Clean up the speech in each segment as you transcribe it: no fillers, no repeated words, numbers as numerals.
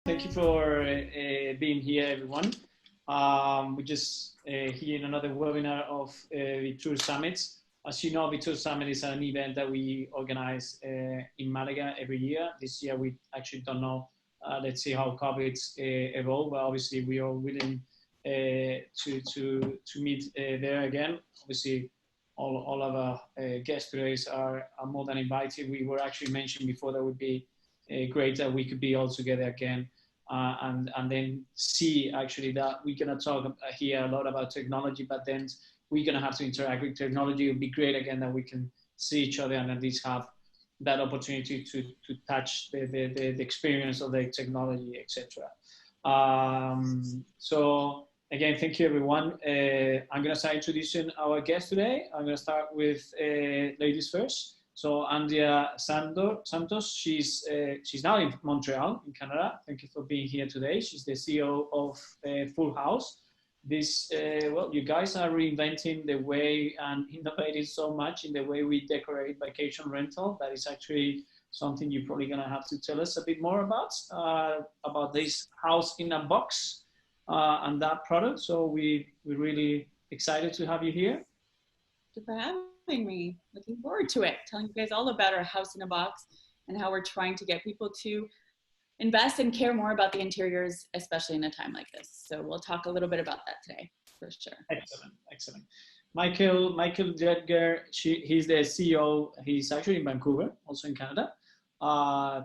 Thank you for being here, everyone. We just here in another webinar of Vitur Summits. As you know, Vitur Summit is an event that we organize in Malaga every year. This year, we actually don't know. Let's see how COVID evolve. But obviously, we are willing to meet there again. Obviously, all of our guests today are more than invited. We were actually mentioned before that would be great that we could be all together again and then see actually that we're going to talk here a lot about technology, but then we're going to have to interact with technology. It would be great again that we can see each other and at least have that opportunity to touch the experience of the technology, etc. So again, thank you everyone. I'm going to start introducing our guest today. I'm going to start with ladies first. So Andria Santos, she's now in Montreal, in Canada. Thank you for being here today. She's the CEO of Fülhaus. This, well, you guys are reinventing the way and innovating so much in the way we decorate vacation rental. That is actually something you're probably going to have to tell us a bit more about this Haus-in-a-Box and that product. So we're really excited to have you here. Thank you for having me. Looking forward to it. Telling you guys all about our Haus-in-a-Box and how we're trying to get people to invest and care more about the interiors, especially in a time like this. So we'll talk a little bit about that today, for sure. Excellent, excellent. Michael Driedger, he's the CEO. He's actually in Vancouver, also in Canada.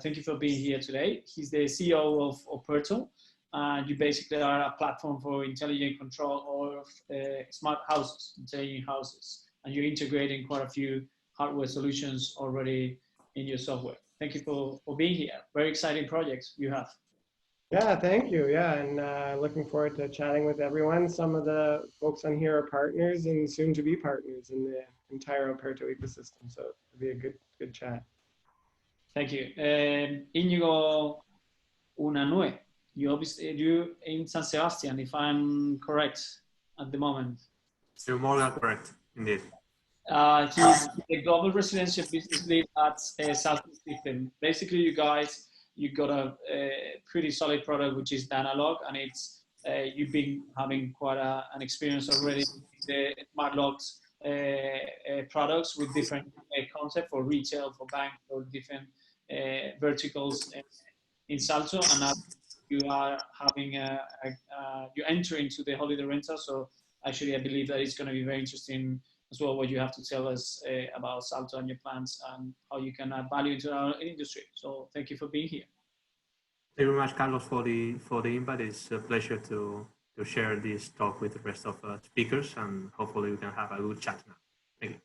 Thank you for being here today. He's the CEO of Operto. You basically are a platform for intelligent control of smart houses, intelligent houses, and you're integrating quite a few hardware solutions already in your software. Thank you for being here. Very exciting projects you have. Yeah, thank you. Yeah, and looking forward to chatting with everyone. Some of the folks on here are partners and soon to be partners in the entire Operto ecosystem. So it'll be a good chat. Thank you. Iñigo Unanue, you in San Sebastian, if I'm correct at the moment. You're more than correct, indeed. He's the global residential business lead at SALTO system. Basically, you got a pretty solid product, which is the analog, and it's you've been having quite an experience already with the smart locks products with different concepts for retail, for bank, for different verticals in SALTO, and now you are having you enter into the holiday rental. So actually, I believe that it's going to be very interesting as well what you have to tell us about SALTO and your plans and how you can add value to our industry. So thank you for being here. Thank you very much, Carlos, for the invite. It's a pleasure to share this talk with the rest of speakers, and hopefully we can have a good chat now. Thank you.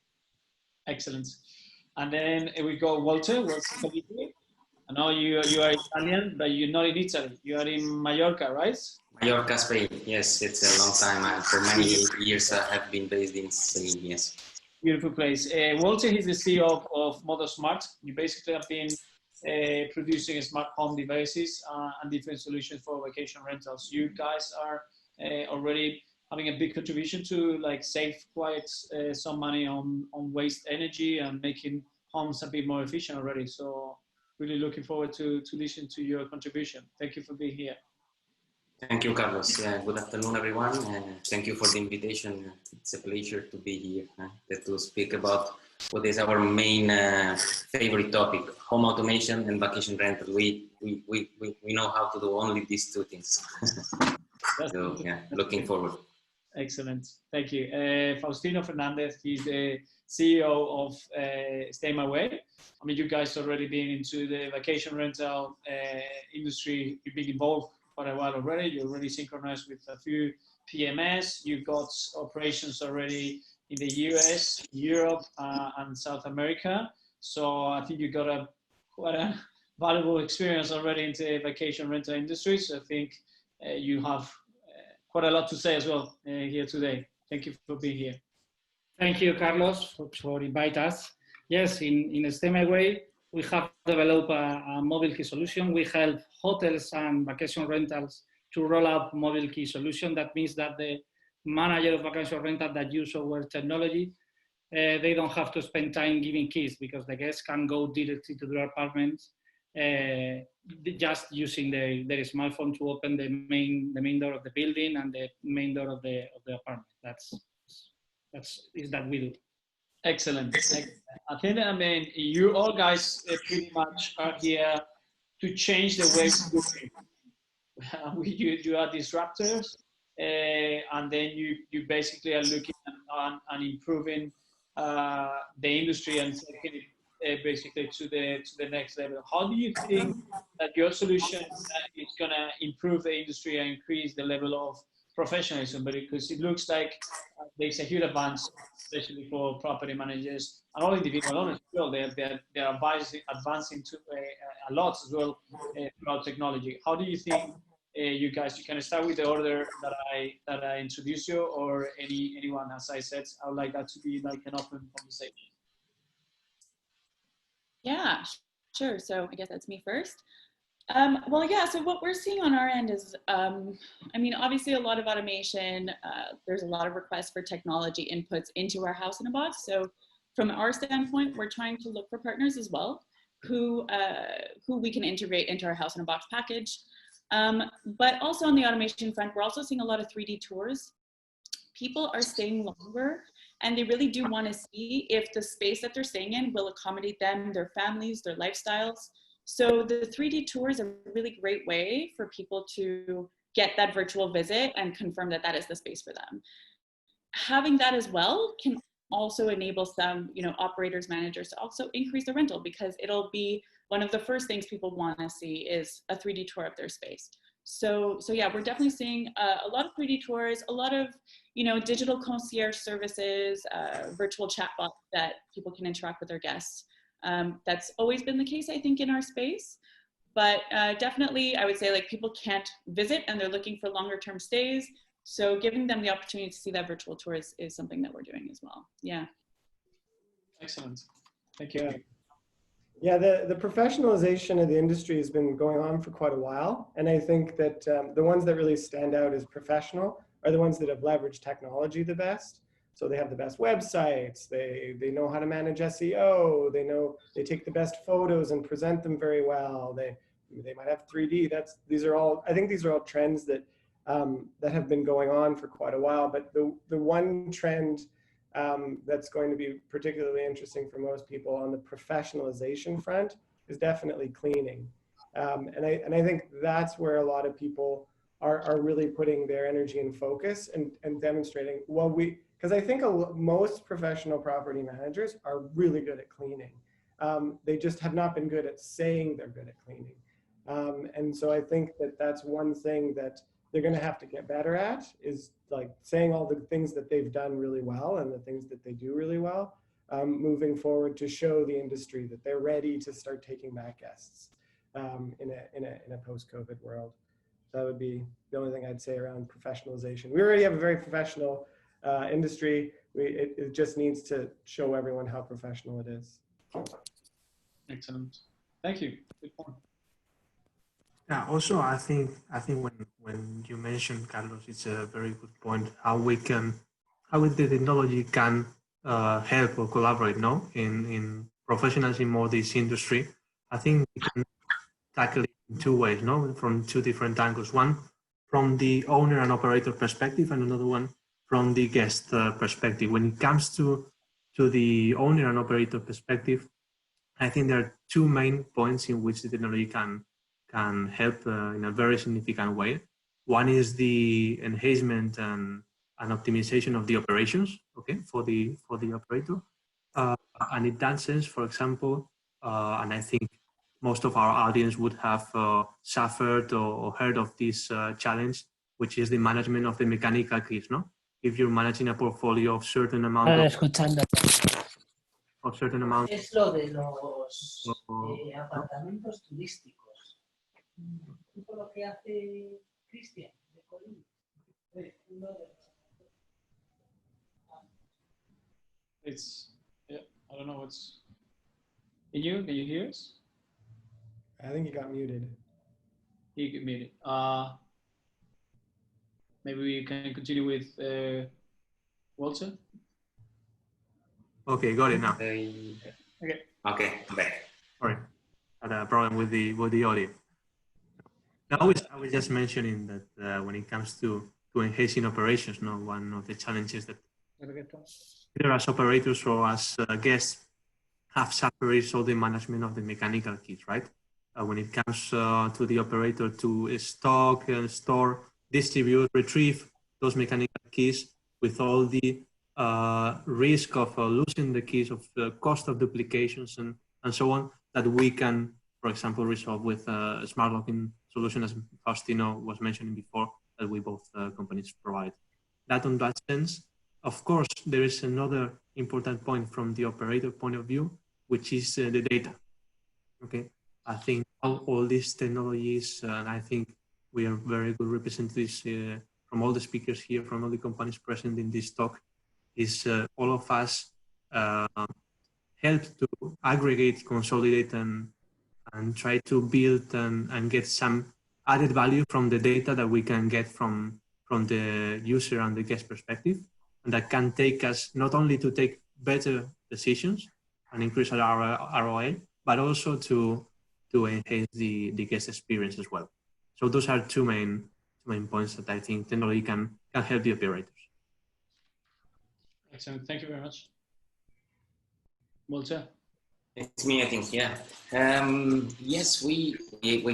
Excellent. And then we go Walter. Colitti. I know you are Italian, but you're not in Italy. You are in Mallorca, right? Mallorca, Spain. Yes, it's a long time. For many years, I have been based in Spain. Yes. Beautiful place. Walter is the CEO of Modosmart. You basically have been producing smart home devices and different solutions for vacation rentals. You guys are already having a big contribution to like save quite some money on waste energy and making homes a bit more efficient already. So really looking forward to listen to your contribution. Thank you for being here. Thank you, Carlos. Good afternoon, everyone. Thank you for the invitation. It's a pleasure to be here to speak about what is our main favorite topic: home automation and vacation rental. We know how to do only these two things. So yeah, looking forward. Excellent. Thank you. Faustino Fernández, he's the CEO of STAYmyway. I mean, you guys already been into the vacation rental industry. You've been involved quite a while already. You're already synchronized with a few PMS. You've got operations already in the US, Europe, and South America. So I think you got quite a valuable experience already into the vacation rental industry. So I think you have quite a lot to say as well here today. Thank you for being here. Thank you, Carlos, for inviting us. Yes, in STAYmyway, we have developed a mobile key solution. We help hotels and vacation rentals to roll out mobile key solution. That means that the manager of vacation rental that use our technology, they don't have to spend time giving keys because the guests can go directly to their apartments just using their smartphone to open the main door of the building and the main door of the apartment. Is that we do. Excellent. I think, I mean, you all guys pretty much are here to change the way we do. You are disruptors, and then you basically are looking on improving the industry and taking it basically to the next level. How do you think that your solution is going to improve the industry and increase the level of professionalism? But because it looks like there's a huge advance, especially for property managers and all individual owners as well. They're advancing to a lot as well throughout technology. How do you think you guys? You can start with the order that I introduced you, or anyone. As I said, I would like that to be like an open conversation. Yeah, sure. So I guess that's me first. Well, yeah, so what we're seeing on our end is, I mean, obviously a lot of automation, there's a lot of requests for technology inputs into our Haus-in-a-Box. So from our standpoint, we're trying to look for partners as well who we can integrate into our Haus-in-a-Box package. But also on the automation front, we're also seeing a lot of 3D tours. People are staying longer and they really do want to see if the space that they're staying in will accommodate them, their families, their lifestyles. So the 3D tour is a really great way for people to get that virtual visit and confirm that that is the space for them. Having that as well can also enable some, operators, managers to also increase the rental, because it'll be one of the first things people want to see is a 3D tour of their space. So yeah, we're definitely seeing a lot of 3D tours, a lot of, digital concierge services, virtual chatbots that people can interact with their guests. That's always been the case, I think, in our space. But definitely, I would say like people can't visit and they're looking for longer term stays. So giving them the opportunity to see that virtual tour is something that we're doing as well. Yeah. Excellent. Thank you. Yeah, the professionalization of the industry has been going on for quite a while. And I think that the ones that really stand out as professional are the ones that have leveraged technology the best. So they have the best websites, they know how to manage SEO, they take the best photos and present them very well. They might have 3D. I think these are all trends that have been going on for quite a while. But the one trend that's going to be particularly interesting for most people on the professionalization front is definitely cleaning. And I think that's where a lot of people are really putting their energy and focus and demonstrating, because I think most professional property managers are really good at cleaning. They just have not been good at saying they're good at cleaning. And so I think that that's one thing that they're going to have to get better at, is like saying all the things that they've done really well and the things that they do really well, moving forward to show the industry that they're ready to start taking back guests in a post-COVID world. That would be the only thing I'd say around professionalization. We already have a very professional industry. It just needs to show everyone how professional it is. Excellent. Thank you. Good point. Yeah, also I think when you mentioned, Carlos, it's a very good point, how the technology can help or collaborate in professionalizing more this industry. I think we can tackle it in two ways, from two different angles. One from the owner and operator perspective, and another one from the guest perspective. When it comes to the owner and operator perspective, I think there are two main points in which the technology can help in a very significant way. One is the enhancement and optimization of the operations, for the operator. And in that sense, for example, and I think most of our audience would have suffered or heard of this challenge, which is the management of the mechanical keys, If you're managing a portfolio of certain amount Es lo de los apartamentos turísticos. Un poco lo que hace Cristian de Colitti. I don't know what's. Can you hear us? I think he got muted. He got muted. Maybe we can continue with Walter. Okay, got it now. Okay, back. All right. a problem with the audio. Now, I was just mentioning that when it comes to enhancing operations, one of the challenges that either as operators or as guests have suffered is all the management of the mechanical keys, right? When it comes to the operator to stock, store, distribute, retrieve those mechanical keys with all the risk of losing the keys, of the cost of duplications and so on, that we can, for example, resolve with a smart locking solution, as Faustino was mentioning before, that we both companies provide. That on that sense, of course, there is another important point from the operator point of view, which is the data. Okay, I think all these technologies, and I think we are very good representatives from all the speakers here, from all the companies present in this talk, is all of us help to aggregate, consolidate, and try to build and get some added value from the data that we can get from the user and the guest perspective, and that can take us not only to take better decisions and increase our ROI, but also to enhance the guest experience as well. So those are two main points that I think technology can help the operators. Excellent, thank you very much. Walter? It's me, I think, yeah. Yes, we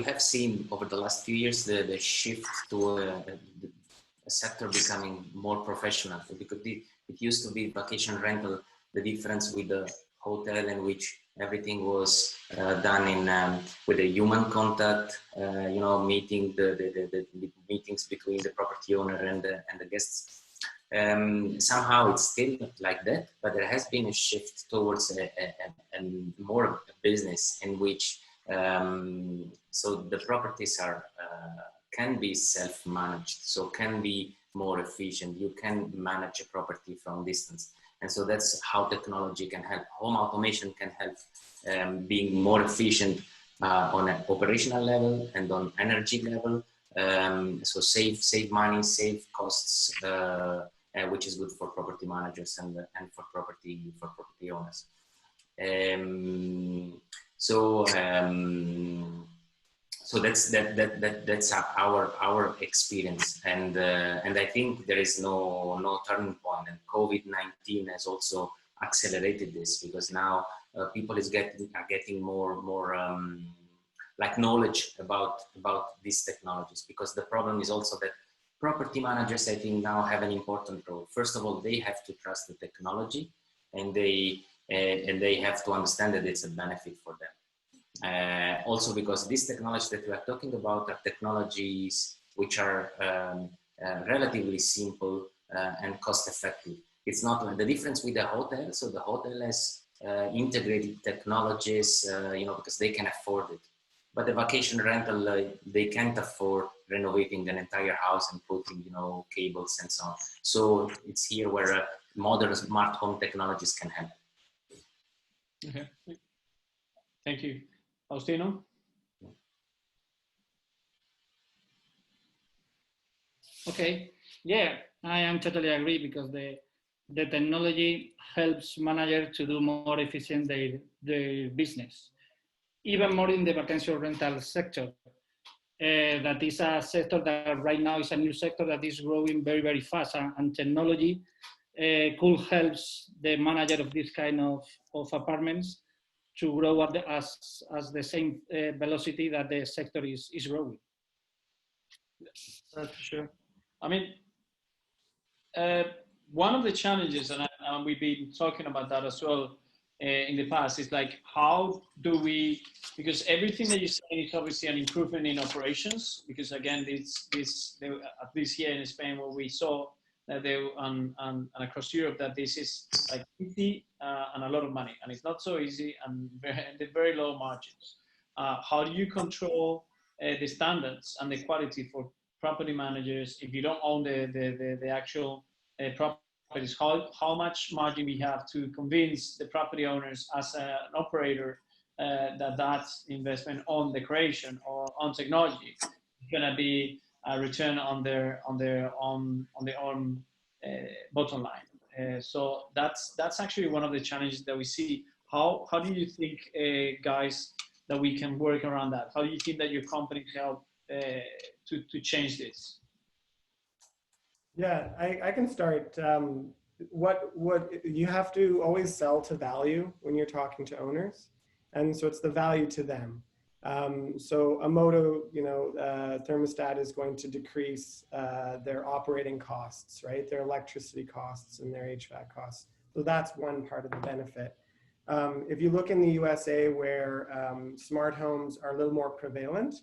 have seen over the last few years the shift to a sector becoming more professional, because it used to be vacation rental, the difference with the hotel in which everything was done in with a human contact, you know, meeting the meetings between the property owner and the guests. Somehow it's still like that, but there has been a shift towards a more business in which so the properties are can be self-managed, so can be more efficient. You can manage a property from distance, and so that's how technology can help. Home automation can help being more efficient on an operational level and on energy level. So save money, save costs. Which is good for property managers and for property owners. So that's our experience, and I think there is no turning point. And COVID-19 has also accelerated this, because now people are getting more like knowledge about these technologies, because the problem is also that property managers, I think, now have an important role. First of all, they have to trust the technology, and they have to understand that it's a benefit for them. Also, because this technology that we are talking about are technologies which are relatively simple and cost-effective. It's not the difference with the hotel. So the hotel has integrated technologies, you know, because they can afford it. But the vacation rental, they can't afford renovating an entire house and putting, you know, cables and so on. So it's here where modern smart home technologies can help. Okay, thank you. Faustino? Okay, yeah, I am totally agree, because the technology helps managers to do more efficient their business. Even more in the vacation rental sector. That is a sector that right now is a new sector that is growing very, very fast, and technology could help the manager of this kind of apartments to grow at as the same velocity that the sector is growing. That's for sure. I mean, one of the challenges, and we've been talking about that as well in the past, is like, how do we, because everything that you say is obviously an improvement in operations, because again, at least here in Spain, where we saw that and across Europe, that this is like easy and a lot of money, and it's not so easy and very low margins. How do you control the standards and the quality for property managers if you don't own the actual properties? How much margin we have to convince the property owners as an operator that investment on the creation or on technology is going to be a return on their own bottom line. So that's actually one of the challenges that we see. How do you think, guys, that we can work around that? How do you think that your company can help to change this? Yeah, I can start. What you have to always sell to value when you're talking to owners, and so it's the value to them. So a Modo, thermostat is going to decrease their operating costs, right? Their electricity costs and their HVAC costs. So that's one part of the benefit. If you look in the USA where smart homes are a little more prevalent,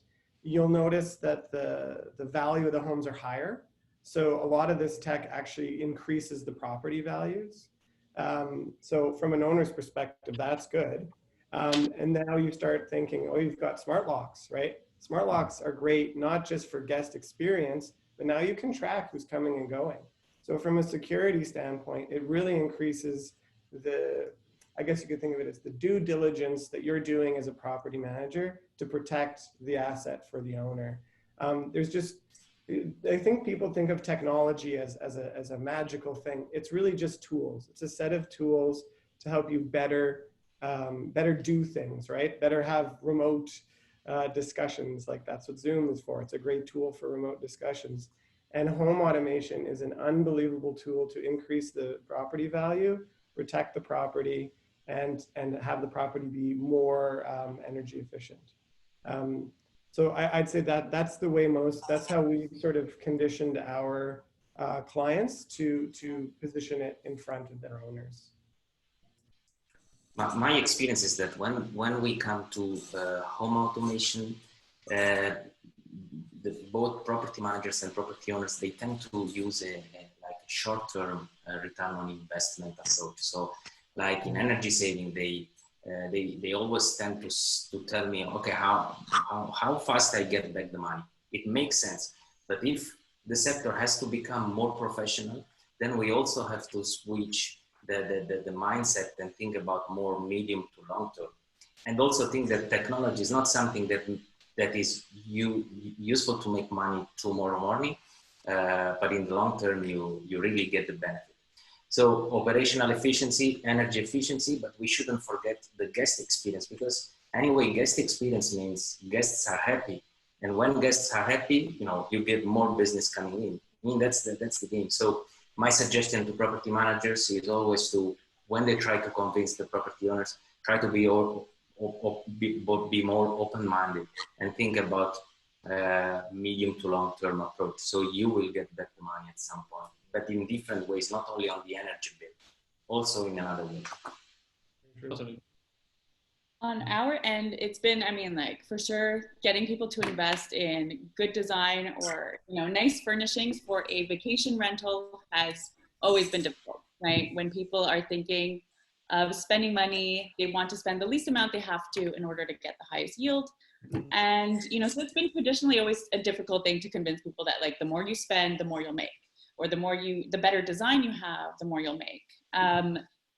you'll notice that the value of the homes are higher. So a lot of this tech actually increases the property values. So from an owner's perspective, that's good. And now you start thinking, oh, you've got smart locks, right? Smart locks are great, not just for guest experience, but now you can track who's coming and going. So from a security standpoint, it really increases I guess you could think of it as the due diligence that you're doing as a property manager to protect the asset for the owner. I think people think of technology as a magical thing. It's really just tools. It's a set of tools to help you better do things, right? Better have remote discussions. Like that's what Zoom is for. It's a great tool for remote discussions. And home automation is an unbelievable tool to increase the property value, protect the property, and have the property be more energy efficient. So I'd say that's the way that's how we sort of conditioned our clients to position it in front of their owners. My experience is that when we come to home automation, both property managers and property owners, they tend to use a short-term return on investment approach. So like in energy saving, they always tend to tell me, okay, how fast I get back the money. It makes sense. But if the sector has to become more professional, then we also have to switch the mindset and think about more medium to long term. And also think that technology is not something that is useful to make money tomorrow morning, but in the long term, you really get the benefit. So operational efficiency, energy efficiency, but we shouldn't forget the guest experience, because anyway, guest experience means guests are happy. And when guests are happy, you get more business coming in. I mean, that's the game. So my suggestion to property managers is always to, when they try to convince the property owners, try to be more open-minded and think about medium to long-term approach. So you will get back the money at some point, but in different ways, not only on the energy bill, also in another way. On our end, it's been, for sure, getting people to invest in good design or, nice furnishings for a vacation rental has always been difficult, right? When people are thinking of spending money, they want to spend the least amount they have to in order to get the highest yield. And, so it's been traditionally always a difficult thing to convince people that the more you spend, the more you'll make, or the better design you have, the more you'll make.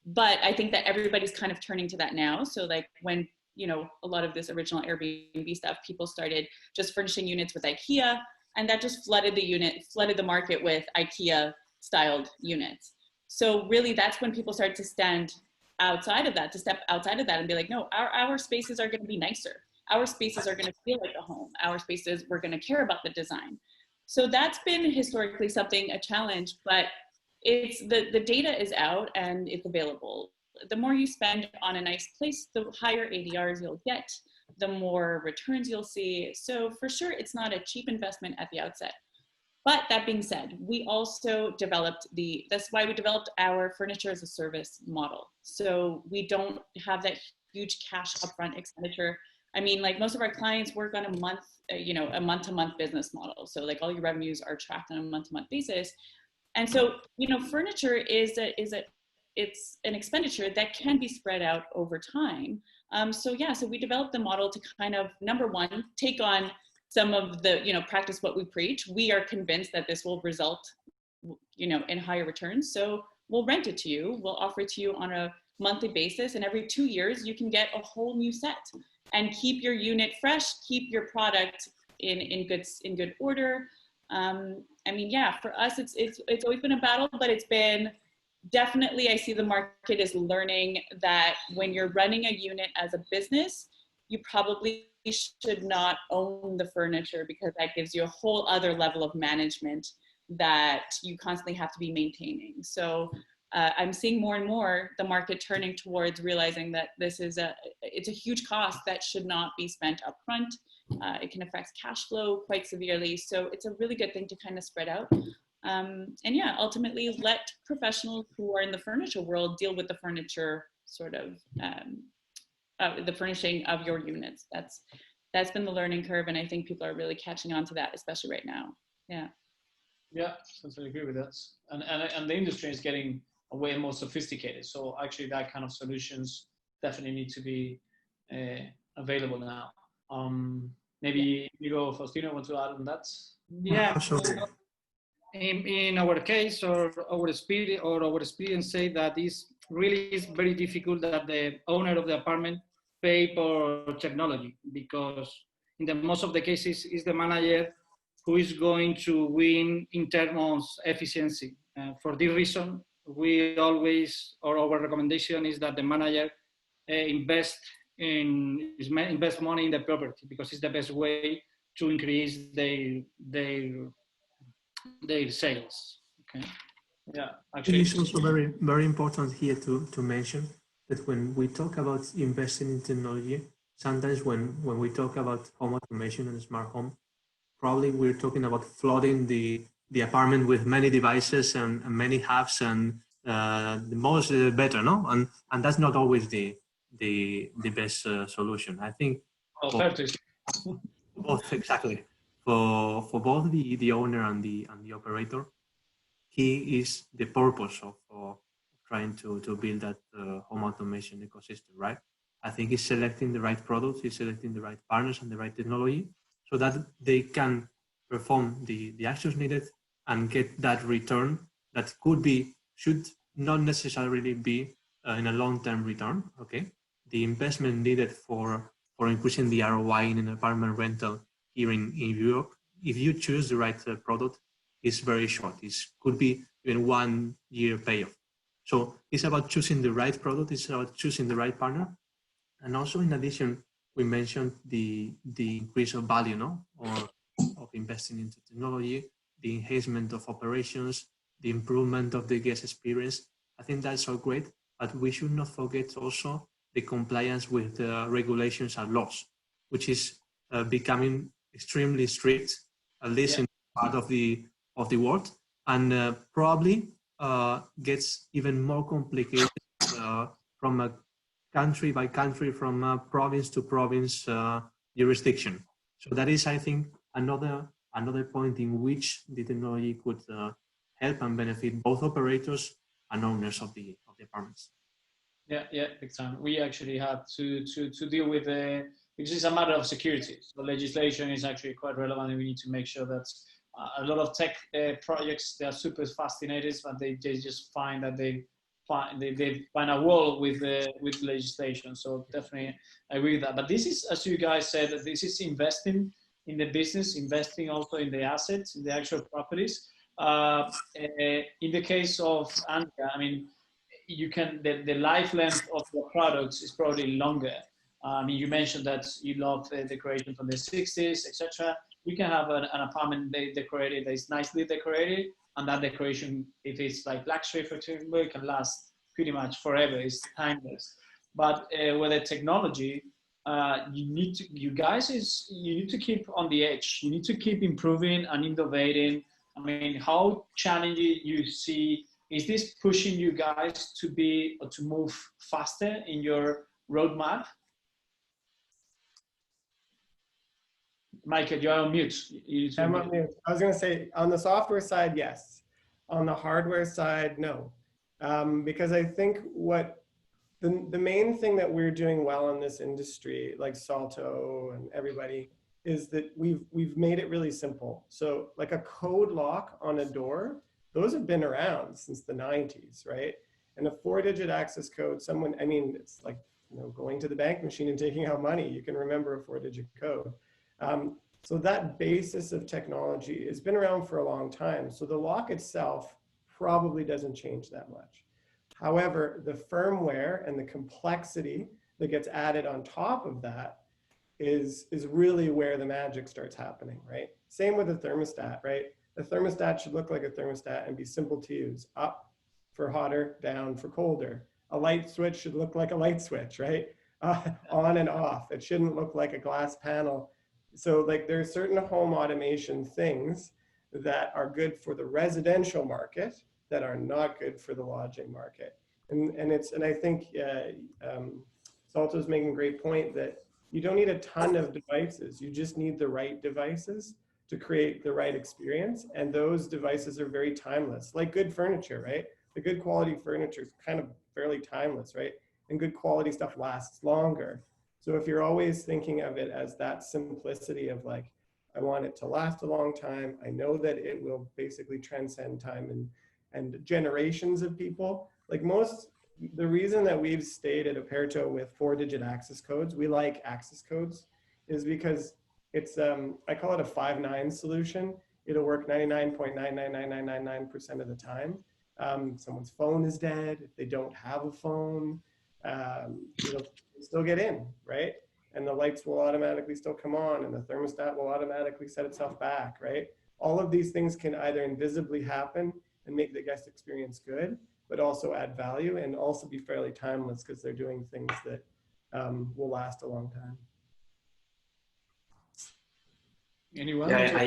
But I think that everybody's kind of turning to that now. So when, a lot of this original Airbnb stuff, people started just furnishing units with IKEA, and that just flooded the market with IKEA styled units. So really that's when people start to step outside of that and be like, no, our spaces are going to be nicer. Our spaces are going to feel like a home. Our spaces, we're going to care about the design. So that's been historically a challenge, but it's the data is out and it's available. The more you spend on a nice place, the higher ADRs you'll get, the more returns you'll see. So for sure, it's not a cheap investment at the outset. But that being said, we also that's why we developed our furniture as a service model. So we don't have that huge cash upfront expenditure. Most of our clients work on a month-to-month business model. So all your revenues are tracked on a month-to-month basis. And so, furniture it's an expenditure that can be spread out over time. So we developed the model to kind of, number one, take on some of the, practice what we preach. We are convinced that this will result, in higher returns. So we'll rent it to you. We'll offer it to you on a monthly basis. And every 2 years, you can get a whole new set and keep your unit fresh, keep your product in good order. For us, it's always been a battle, but it's been definitely, I see the market is learning that when you're running a unit as a business, you probably should not own the furniture, because that gives you a whole other level of management that you constantly have to be maintaining. So I'm seeing more and more the market turning towards realizing that it's a huge cost that should not be spent up front. It can affect cash flow quite severely. So it's a really good thing to kind of spread out. And yeah, ultimately let professionals who are in the furniture world deal with the furniture sort of, the furnishing of your units. That's been the learning curve. And I think people are really catching on to that, especially right now. Yeah. Yeah, totally agree with that. And the industry is getting way more sophisticated. So actually that kind of solutions definitely need to be available now. Maybe Iñigo, Faustino want to add on that? Yeah, Absolutely. in our case, or our experience say that is very difficult that the owner of the apartment pay for technology, because in the most of the cases is the manager who is going to win in terms of efficiency. For this reason, we always, or our recommendation is that the manager invest money in the property, because it's the best way to increase their sales. Okay. Yeah, It actually. is also very, very important here to mention that when we talk about investing in technology, sometimes when we talk about home automation and smart home, probably we're talking about flooding the apartment with many devices and many hubs, and the most better, no? And that's not always the best solution. I think both exactly for both the owner and the operator, key is the purpose of trying to build that home automation ecosystem, right? I think it's selecting the right products, it's selecting the right partners and the right technology, so that they can perform the actions needed and get that return that should not necessarily be in a long-term return, okay? The investment needed for increasing the ROI in an apartment rental here in Europe, if you choose the right product, is very short. It could be even 1 year payoff. So it's about choosing the right product, it's about choosing the right partner. And also in addition, we mentioned the increase of value, no? Or of investing into technology, the enhancement of operations, the improvement of the guest experience. I think that's all great, but we should not forget also the compliance with the regulations and laws, which is becoming extremely strict, at least in part of the world, and probably gets even more complicated from a country by country, from a province to province jurisdiction. So that is, I think, another point in which the technology could help and benefit both operators and owners of the apartments. Yeah, big time. We actually had to deal with because it's a matter of security. So legislation is actually quite relevant, and we need to make sure that a lot of tech projects, they are super fascinated, but they just find that they find a wall with legislation. So definitely I agree with that. But this is, as you guys said, this is investing in the business, investing also in the assets, in the actual properties. In the case of Andria, I mean, you can the life length of your products is probably longer. I mean, you mentioned that you love the decoration from the 60s, etc. You can have an apartment decorated that is nicely decorated, and that decoration, if it's like luxury for example, it can last pretty much forever. It's timeless. But with the technology, you need to keep on the edge. You need to keep improving and innovating. I mean, how challenging you see, is this pushing you guys to be or to move faster in your roadmap? Michael, you're on mute. I'm on mute. I was going to say, on the software side, yes. On the hardware side, no. Because I think the main thing that we're doing well in this industry, like SALTO and everybody, is that we've made it really simple. So like a code lock on a door, those have been around since the 90s, right? And a 4-digit access code, it's like, going to the bank machine and taking out money. You can remember a 4-digit code. So that basis of technology has been around for a long time. So the lock itself probably doesn't change that much. However, the firmware and the complexity that gets added on top of that is really where the magic starts happening, right? Same with the thermostat, right? The thermostat should look like a thermostat and be simple to use. Up for hotter, down for colder. A light switch should look like a light switch, right? On and off. It shouldn't look like a glass panel. So like there's certain home automation things that are good for the residential market that are not good for the lodging market. And I think Salto's making a great point that you don't need a ton of devices. You just need the right devices to create the right experience. And those devices are very timeless, like good furniture, right? The good quality furniture is kind of fairly timeless, right? And good quality stuff lasts longer. So if you're always thinking of it as that simplicity of like, I want it to last a long time, I know that it will basically transcend time and generations of people. Like the reason that we've stayed at Operto with 4-digit access codes, we like access codes, is because it's, I call it a 5-9 solution. It'll work 99.999999% of the time. Someone's phone is dead, if they don't have a phone, it'll still get in, right? And the lights will automatically still come on, and the thermostat will automatically set itself back, right? All of these things can either invisibly happen and make the guest experience good, but also add value and also be fairly timeless because they're doing things that will last a long time. Anyone? Yeah,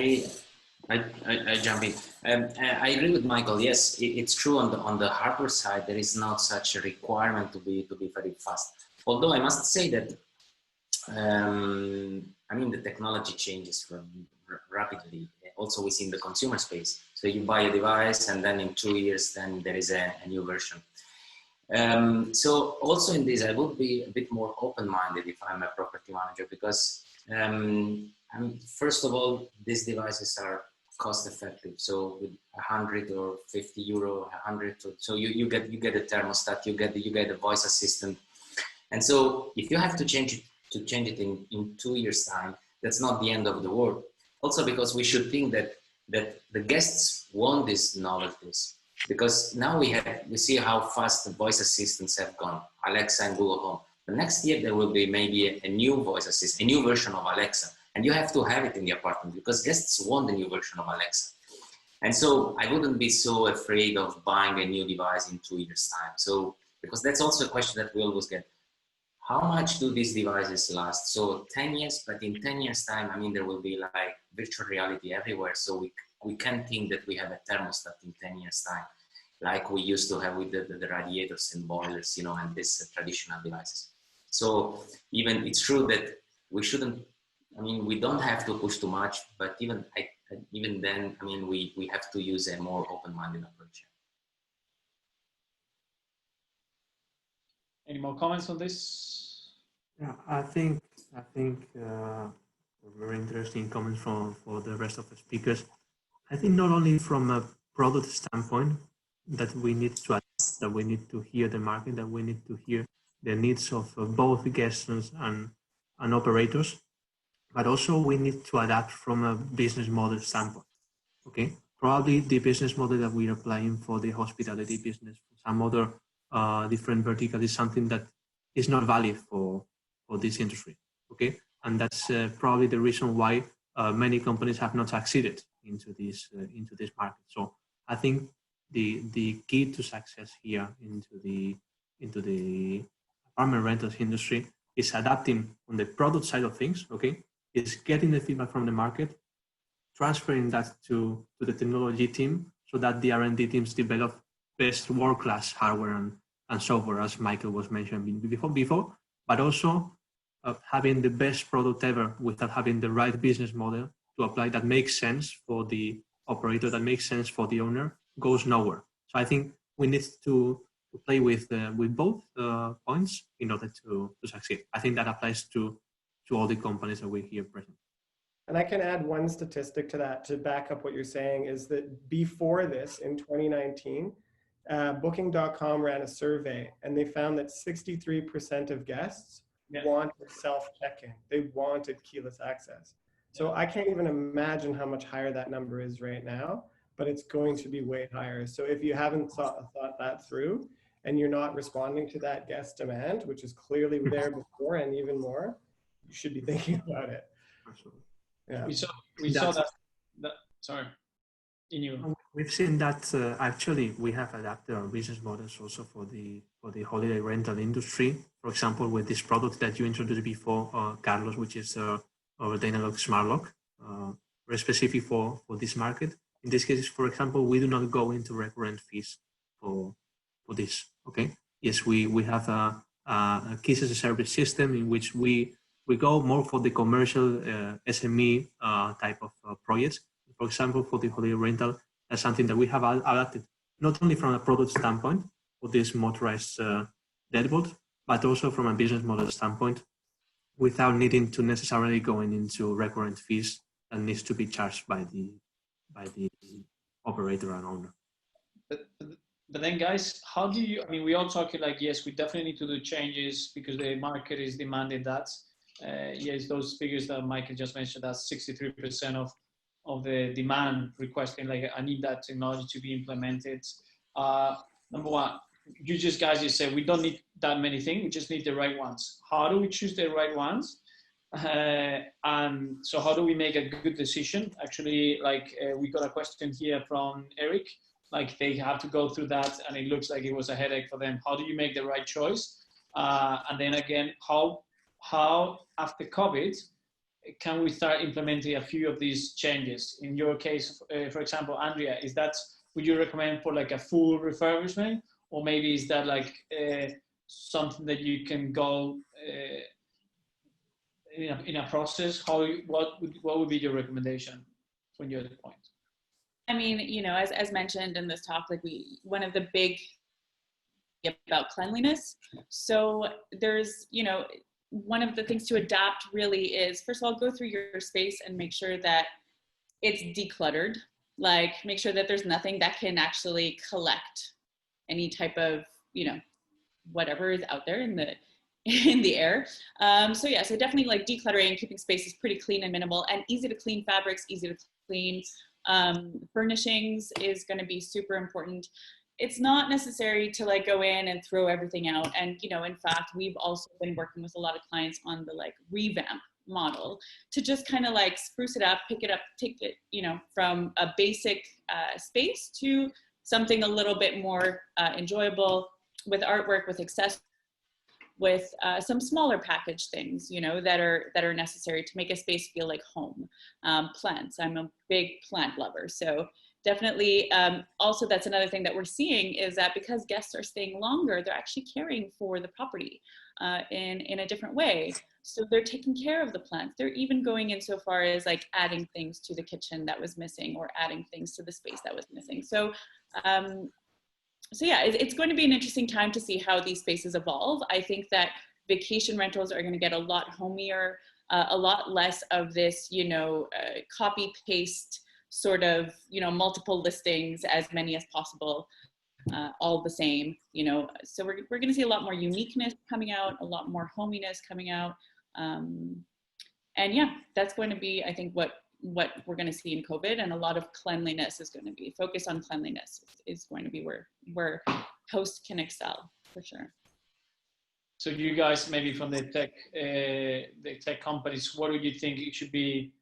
I jump in. I agree with Michael. Yes, it's true on the hardware side. There is not such a requirement to be very fast. Although I must say that I mean the technology changes rapidly. Also within the consumer space. So you buy a device, and then in 2 years, then there is a new version. So also in this, I would be a bit more open-minded if I'm a property manager, because I mean, first of all, these devices are cost-effective. So with 100 or 50 euro, 100, so you get a thermostat, you get a voice assistant, and so if you have to change it in 2 years' time, that's not the end of the world. Also because we should think that the guests want these novelties, because now we see how fast the voice assistants have gone, Alexa and Google Home. The next year there will be maybe a new voice assistant, a new version of Alexa, and you have to have it in the apartment because guests want the new version of Alexa. And so I wouldn't be so afraid of buying a new device in 2 years' time. So because that's also a question that we always get. How much do these devices last? So 10 years, but in 10 years time, I mean, there will be like virtual reality everywhere. So we can't think that we have a thermostat in 10 years time, like we used to have with the radiators and boilers, you know, and these traditional devices. So even it's true that we shouldn't, I mean, we don't have to push too much, but even then, I mean, we have to use a more open-minded approach. Any more comments on this? Yeah, I think very interesting comments for the rest of the speakers. I think not only from a product standpoint that we need to adapt, that we need to hear the market, that we need to hear the needs of both guests and operators, but also we need to adapt from a business model standpoint. Okay, probably the business model that we are applying for the hospitality business, for some other different vertical, is something that is not valid for this industry. Okay, and that's probably the reason why many companies have not succeeded into this market. So I think the key to success here into the apartment rentals industry is adapting on the product side of things. Okay, is getting the feedback from the market, transferring that to the technology team so that the R&D teams develop best world-class hardware and software, as Michael was mentioning before, but also having the best product ever without having the right business model to apply that makes sense for the operator, that makes sense for the owner, goes nowhere. So I think we need to play with both points in order to succeed. I think that applies to all the companies that we here present. And I can add one statistic to that to back up what you're saying, is that before this, in 2019, Booking.com ran a survey and they found that 63% of guests wanted self-check-in. They wanted keyless access. So I can't even imagine how much higher that number is right now, but it's going to be way higher. So if you haven't thought that through and you're not responding to that guest demand, which is clearly there before and even more, you should be thinking about it. Absolutely. Yeah. We saw that sorry, Iñigo. We've seen that actually we have adapted our business models also for the holiday rental industry. For example, with this product that you introduced before, Carlos, which is our Dynalog Smart Lock, very specific for this market. In this case, for example, we do not go into recurrent fees for this. Okay. Yes, we have a keys as a service system in which we go more for the commercial SME type of projects. For example, for the holiday rental, that's something that we have adapted not only from a product standpoint for this motorized deadbolt, but also from a business model standpoint, without needing to necessarily going into recurrent fees that needs to be charged by the operator and owner. But then, guys, how do you? I mean, we all talking like, yes, we definitely need to do changes because the market is demanding that. Yes, those figures that Michael just mentioned, that's 63% of the demand requesting, like, I need that technology to be implemented. Number one, you said we don't need that many things, we just need the right ones. How do we choose the right ones? And so how do we make a good decision? Actually, like we got a question here from Eric, like they have to go through that and it looks like it was a headache for them. How do you make the right choice? And then again, how after COVID, can we start implementing a few of these changes? In your case, for example, Andria, would you recommend for like a full refurbishment, or maybe is that like something that you can go in a process? What would be your recommendation from your point? I mean, you know, as mentioned in this talk, like one of the big about cleanliness. So there's, you know, one of the things to adapt really is, first of all, go through your space and make sure that it's decluttered. Like make sure that there's nothing that can actually collect any type of, you know, whatever is out there in the air. So yeah, so definitely like decluttering, keeping spaces pretty clean and minimal, and easy to clean fabrics, easy to clean. Furnishings is going to be super important. It's not necessary to like go in and throw everything out. And, you know, in fact, we've also been working with a lot of clients on the like revamp model to just kind of like spruce it up, pick it up, take it, you know, from a basic space to something a little bit more enjoyable with artwork, with accessories, with some smaller package things, you know, that are necessary to make a space feel like home. Plants, I'm a big plant lover, so definitely. Also, that's another thing that we're seeing is that because guests are staying longer, they're actually caring for the property in a different way. So they're taking care of the plants. They're even going in so far as like adding things to the kitchen that was missing, or adding things to the space that was missing. So yeah, it's going to be an interesting time to see how these spaces evolve. I think that vacation rentals are going to get a lot homier, a lot less of this, you know, copy paste sort of, you know, multiple listings, as many as possible, all the same, you know. So we're going to see a lot more uniqueness coming out, a lot more hominess coming out. And yeah, that's going to be, I think, what we're going to see in COVID, and a lot of cleanliness is going to be, focus on cleanliness is going to be where hosts can excel, for sure. So you guys, maybe from the tech companies, what do you think it should be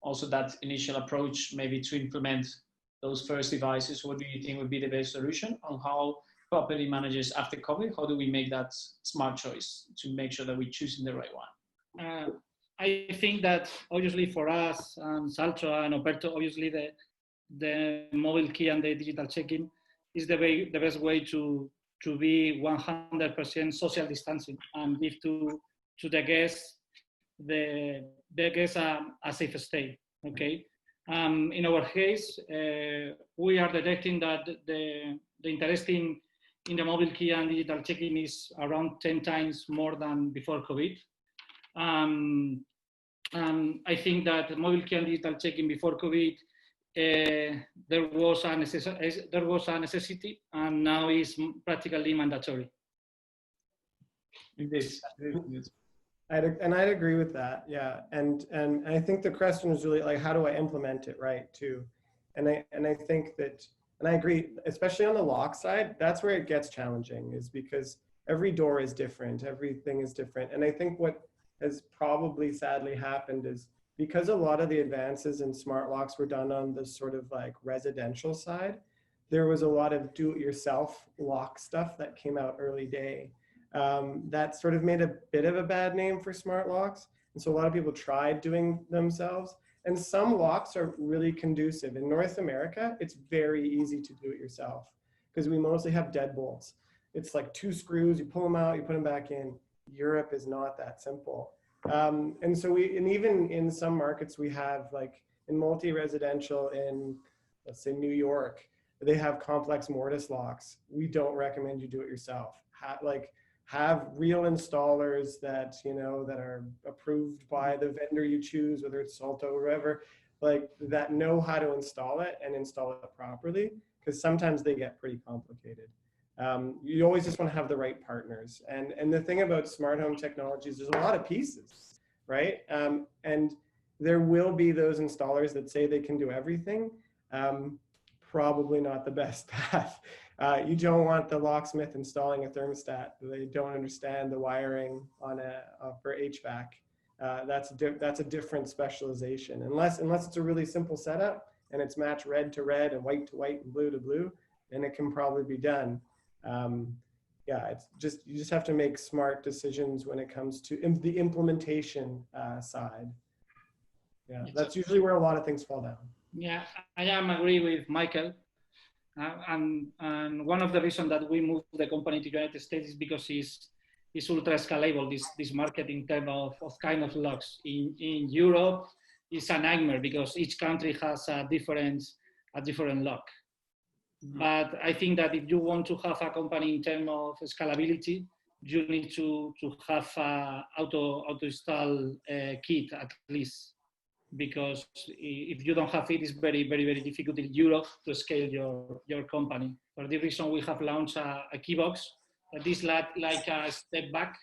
also that initial approach, maybe to implement those first devices? What do you think would be the best solution on how property managers after COVID, how do we make that smart choice to make sure that we're choosing the right one? I think that obviously for us, SALTO and Operto, obviously the mobile key and the digital check-in is the best way to be 100% social distancing and give to the guests a safe stay. Okay. In our case, we are detecting that the interest in the mobile key and digital check-in is around 10 times more than before COVID. I think that mobile key and digital check-in before COVID, there was a necessity, and now is practically mandatory. I'd agree with that, yeah. And I think the question is really like, how do I implement it right too? And I think that, and I agree, especially on the lock side, that's where it gets challenging, is because every door is different, everything is different. And I think what has probably sadly happened is because a lot of the advances in smart locks were done on the sort of like residential side, there was a lot of do-it-yourself lock stuff that came out early day. That sort of made a bit of a bad name for smart locks. And so a lot of people tried doing themselves. And some locks are really conducive. In North America, it's very easy to do it yourself because we mostly have deadbolts. It's like 2 screws, you pull them out, you put them back in. Europe is not that simple. And so and even in some markets we have, like in multi-residential in, let's say, New York, they have complex mortise locks. We don't recommend you do it yourself. Have real installers that, you know, that are approved by the vendor you choose, whether it's SALTO or whatever, like that know how to install it and install it properly, because sometimes they get pretty complicated. You always just want to have the right partners. And the thing about smart home technologies, there's a lot of pieces, right? And there will be those installers that say they can do everything. Probably not the best path. You don't want the locksmith installing a thermostat. They don't understand the wiring on for HVAC. That's a different specialization. Unless it's a really simple setup and it's matched red to red and white to white and blue to blue, then it can probably be done. Yeah, it's just, you just have to make smart decisions when it comes to the implementation side. Yeah, that's usually where a lot of things fall down. Yeah, I am agree with Michael. And one of the reasons that we moved the company to United States is because it's ultra scalable, this market in terms of kind of locks. In Europe, it's a nightmare because each country has a different lock. But I think that if you want to have a company in terms of scalability, you need to have a auto install kit at least, because if you don't have it, it's very, very, very difficult in Europe to scale your company. For this reason, we have launched a keybox that is like a step back,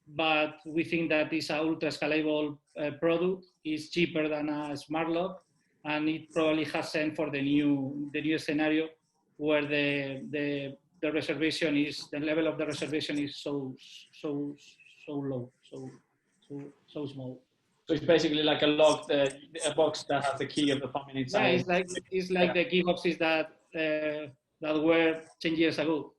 but we think that it's an ultra scalable product. It's cheaper than a smart lock, and it probably has sent for the new scenario where the reservation is, the level of the reservation is so low, so small. So it's basically like a box that has the key of the family inside. Yeah, it's like the key boxes that were 10 years ago.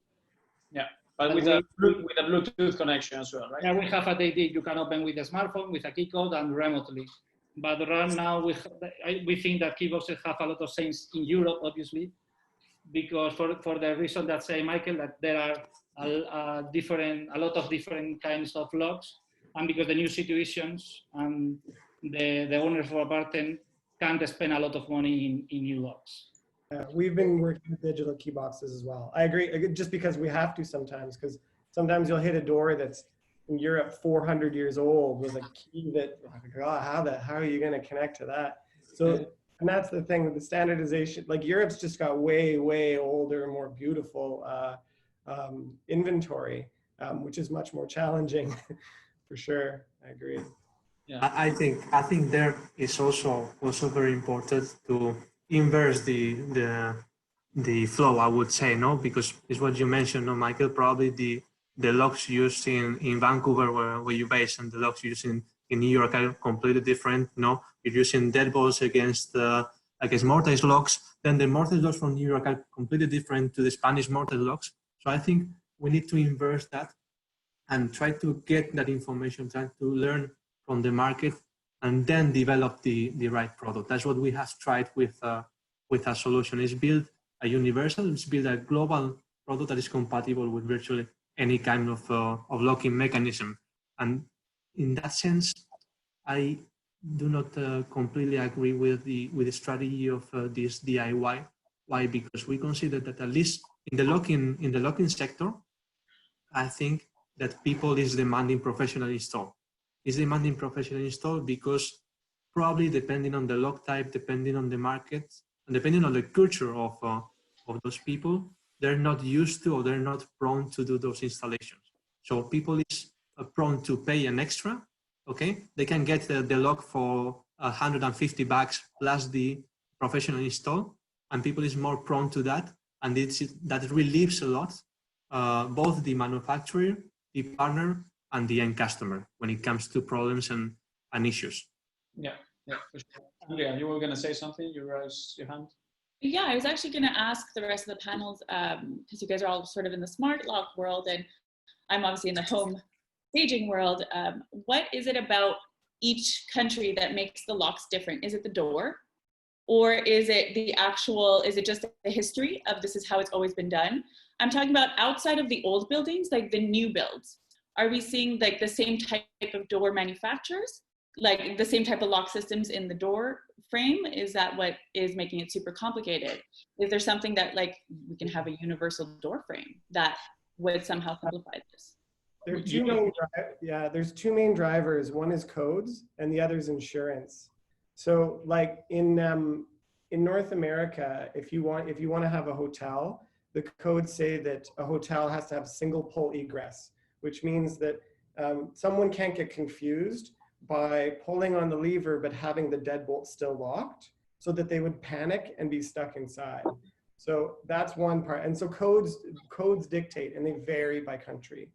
Yeah, but with a Bluetooth connection as well, right? Yeah, we have a DD you can open with a smartphone, with a key code, and remotely. But right now, we think that key boxes have a lot of sense in Europe, obviously, because for the reason that say Michael, that there are a lot of different kinds of locks, and because the new situations and the owners of apartment can't spend a lot of money in new locks. We've been working with digital key boxes as well. I agree, just because we have to sometimes, because sometimes you'll hit a door that's in Europe 400 years old with a key that, God, how are you going to connect to that? So, and that's the thing with the standardization. Like Europe's just got way, way older, more beautiful inventory, which is much more challenging. For sure, I agree. Yeah, I think there is also very important to inverse the flow, I would say, no, because it's what you mentioned, no, Michael. Probably the locks used in Vancouver, where you base, and the locks used in New York are completely different. No, you're using deadbolts against mortise locks. Then the mortise locks from New York are completely different to the Spanish mortise locks. So I think we need to inverse that and try to get that information, try to learn from the market, and then develop the right product. That's what we have tried with a solution. Is build a universal, it's build a global product that is compatible with virtually any kind of locking mechanism. And in that sense, I do not completely agree with the strategy of this DIY. Why? Because we consider that at least in the locking sector, I think that people is demanding professional install. Is demanding professional install because probably depending on the lock type, depending on the market, and depending on the culture of those people, they're not used to or they're not prone to do those installations. So people is prone to pay an extra. Okay, they can get the lock for $150 plus the professional install, and people is more prone to that, and that relieves a lot both the manufacturer, the partner, and the end customer when it comes to problems and issues. Yeah, yeah, for sure. Andria, you were going to say something? You raised your hand. Yeah, I was actually going to ask the rest of the panels, because you guys are all sort of in the smart lock world, and I'm obviously in the home staging world. What is it about each country that makes the locks different? Is it the door? Or is it the actual, is it just the history of this is how it's always been done? I'm talking about outside of the old buildings, like the new builds. Are we seeing like the same type of door manufacturers? Like the same type of lock systems in the door frame? Is that what is making it super complicated? Is there something that like we can have a universal door frame that would somehow simplify this? There's two main drivers. One is codes and the other is insurance. So like in North America, if you want to have a hotel, the codes say that a hotel has to have single pull egress, which means that someone can't get confused by pulling on the lever but having the deadbolt still locked, so that they would panic and be stuck inside. So that's one part. And so codes dictate, and they vary by country.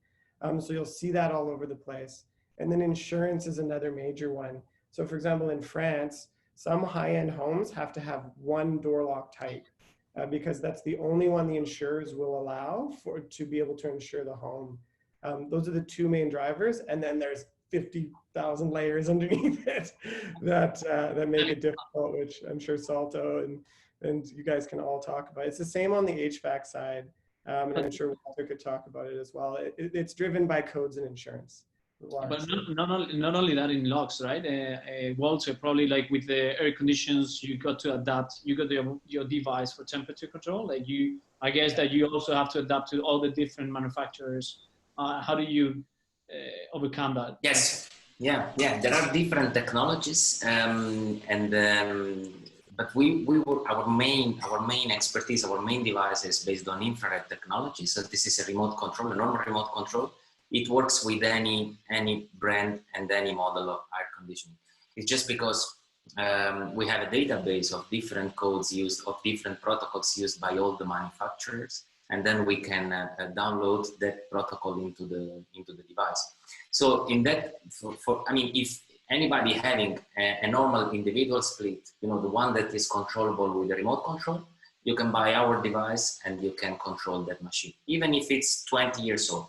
So you'll see that all over the place. And then insurance is another major one. So for example, in France, some high-end homes have to have one door lock type because that's the only one the insurers will allow to be able to insure the home. Those are the two main drivers. And then there's 50,000 layers underneath it that make it difficult, which I'm sure SALTO and you guys can all talk about. It's the same on the HVAC side. And I'm sure Walter could talk about it as well. It's driven by codes and insurance. But not only that in locks, right? Walter, probably like with the air conditions, you got to adapt. You got your device for temperature control. Like I guess that you also have to adapt to all the different manufacturers. How do you overcome that? Yes, yeah. There are different technologies, but our main expertise, our main device is based on infrared technology. So this is a remote control, a normal remote control. It works with any brand and any model of air conditioning. It's just because we have a database of different codes used, of different protocols used by all the manufacturers, and then we can download that protocol into the device. So in that, if anybody having a normal individual split, the one that is controllable with the remote control, you can buy our device and you can control that machine, even if it's 20 years old.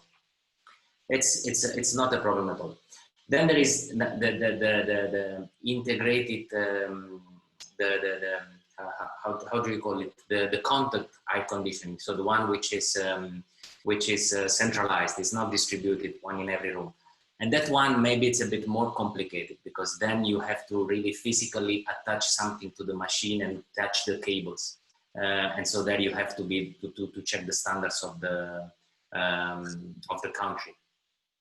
It's not a problem at all. Then there is the integrated, how do you call it? The contact air conditioning. So the one which is centralized, it's not distributed, one in every room. And that one, maybe it's a bit more complicated because then you have to really physically attach something to the machine and attach the cables. And so there you have to check the standards of the country.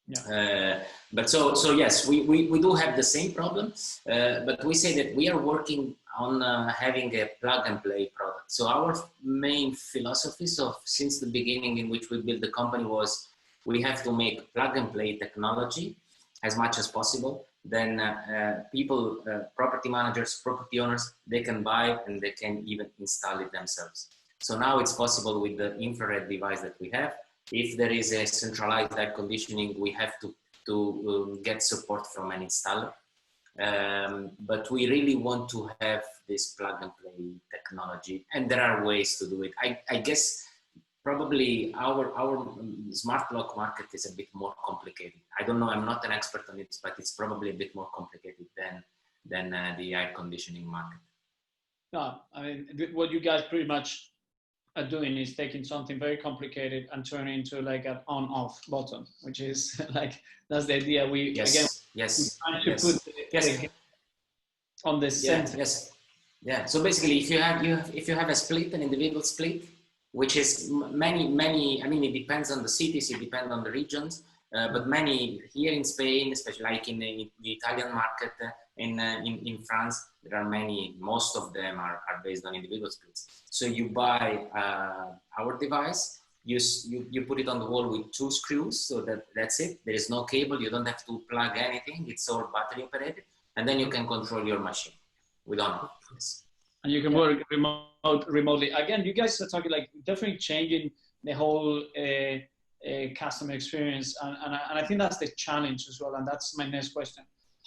Yeah. But so yes, we do have the same problem, but we say that we are working on having a plug and play product. So our main philosophy since the beginning in which we built the company was we have to make plug and play technology as much as possible. Then people, property managers, property owners, they can buy and they can even install it themselves. So now it's possible with the infrared device that we have. If there is a centralized air conditioning, we have to get support from an installer. But we really want to have this plug and play technology, and there are ways to do it. I guess probably our smart lock market is a bit more complicated. I don't know, I'm not an expert on it, but it's probably a bit more complicated than the air conditioning market. No, I mean, what you guys pretty much are doing is taking something very complicated and turning into like an on-off button, which is like, that's the idea. We're trying to put the on the center. Yes. Yeah. So basically, if you have a split, an individual split, which is many. I mean, it depends on the cities, it depends on the regions, but many here in Spain, especially like in the Italian market, in France, there are many. Most of them are based on individual splits. So you buy our device, you put it on the wall with 2 screws, so that's it. There is no cable. You don't have to plug anything. It's all battery operated, and then you can control your machine with on. And you can work remotely. Again, you guys are talking like definitely changing the whole customer experience. And I think that's the challenge as well. And that's my next question.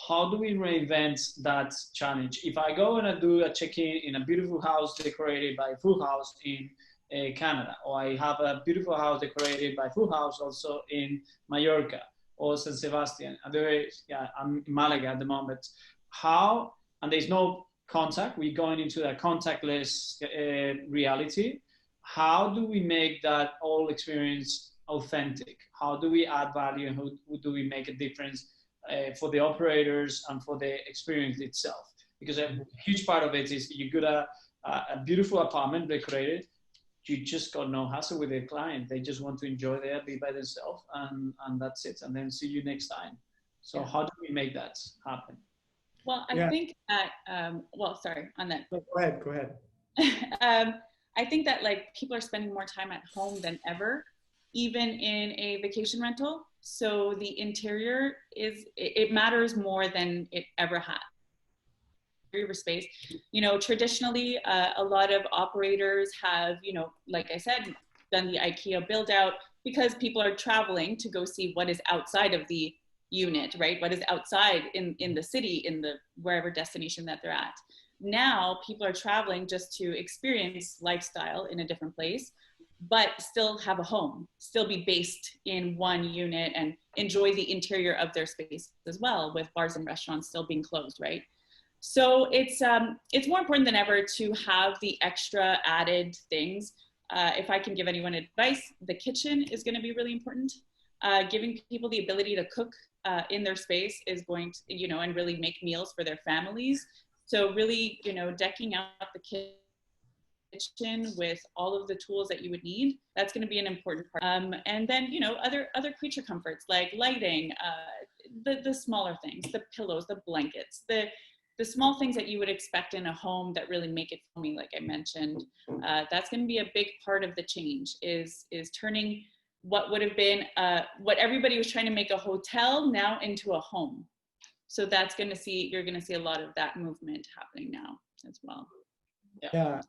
How do we reinvent that challenge? If I go and I do a check-in in a beautiful house decorated by Fülhaus in Canada, or I have a beautiful house decorated by Fülhaus also in Mallorca or San Sebastian, I'm in Malaga at the moment. How, and there's no contact, we're going into a contactless reality. How do we make that whole experience authentic? How do we add value, and how do we make a difference for the operators and for the experience itself? Because a huge part of it is you got a beautiful apartment decorated, you just got no hassle with the client. They just want to enjoy there, be by themselves, and that's it. And then see you next time. So how do we make that happen? Well, I think that, well, sorry, on that. Go ahead. I think that like people are spending more time at home than ever, even in a vacation rental. So the interior it matters more than it ever has. Space, you know, traditionally a lot of operators have, you know, like I said, done the IKEA build out because people are traveling to go see what is outside of the unit, right? What is outside in the city, in the wherever destination that they're at. Now people are traveling just to experience lifestyle in a different place, but still have a home, still be based in one unit and enjoy the interior of their space as well, with bars and restaurants still being closed, right? So it's more important than ever to have the extra added things. If I can give anyone advice, the kitchen is going to be really important. Giving people the ability to cook in their space is going to, you know, and really make meals for their families. So really, you know, decking out the kitchen with all of the tools that you would need, that's going to be an important part. And then, you know, other creature comforts like lighting, the smaller things, the pillows, the blankets, the small things that you would expect in a home that really make it homey, like I mentioned. That's going to be a big part of the change, is turning what would have been, what everybody was trying to make a hotel now into a home. So that's going to see, you're going to see a lot of that movement happening now as well. Yeah.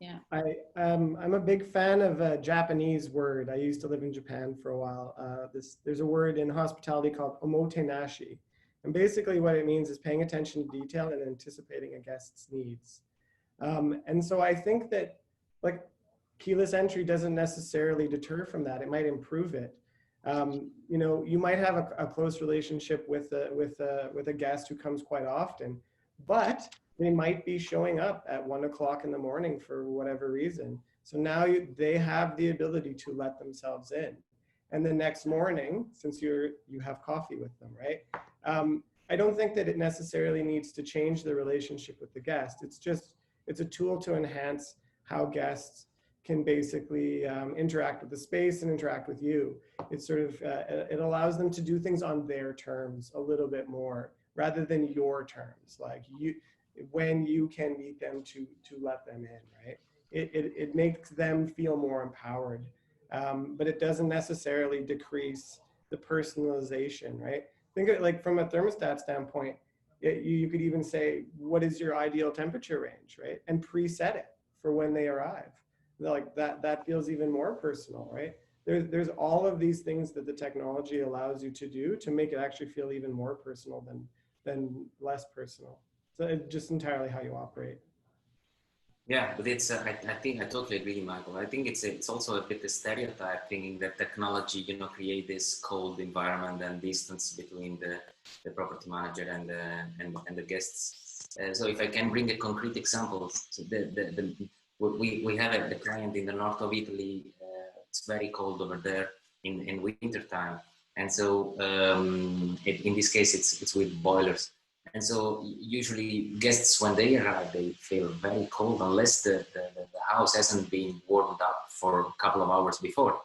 I'm a big fan of a Japanese word. I used to live in Japan for a while. There's a word in hospitality called omotenashi. And basically what it means is paying attention to detail and anticipating a guest's needs. And so I think that like keyless entry doesn't necessarily deter from that. It might improve it. You know, you might have a close relationship with a guest who comes quite often, but they might be showing up at 1 o'clock in the morning for whatever reason. So now they have the ability to let themselves in. And the next morning, since you have coffee with them, right? I don't think that it necessarily needs to change the relationship with the guest. It's a tool to enhance how guests can basically interact with the space and interact with you. It's sort of, it allows them to do things on their terms a little bit more, rather than your terms, like when you can meet them to let them in, right? It makes them feel more empowered. But it doesn't necessarily decrease the personalization, right? Think of it like from a thermostat standpoint, you could even say, what is your ideal temperature range, right? And preset it for when they arrive. Like that feels even more personal, right? There's all of these things that the technology allows you to do to make it actually feel even more personal than less personal. So it's just entirely how you operate. Yeah, but it's I think I totally agree, Michael. I think it's also a bit a stereotype thinking that technology, you know, create this cold environment and distance between the property manager and the guests. So if I can bring a concrete example, so we have a client in the north of Italy. It's very cold over there in winter time, and so in this case it's with boilers. And so usually guests, when they arrive, they feel very cold unless the house hasn't been warmed up for a couple of hours before.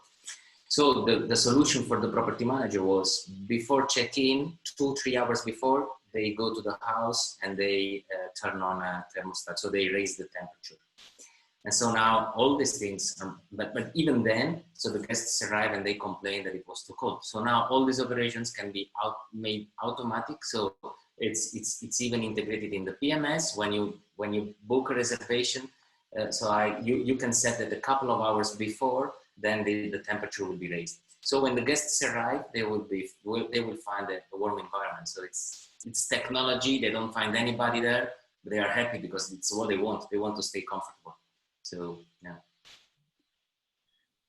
So the solution for the property manager was, before check-in, 2-3 hours before, they go to the house and they turn on a thermostat, so they raise the temperature. And so now all these things, but even then, so the guests arrive and they complain that it was too cold. So now all these operations can be made automatic. So it's even integrated in the PMS when you book a reservation. So you can set it a couple of hours before, then the temperature will be raised. So when the guests arrive, they will find a warm environment. So it's technology. They don't find anybody there, but they are happy because it's what they want. They want to stay comfortable. So yeah.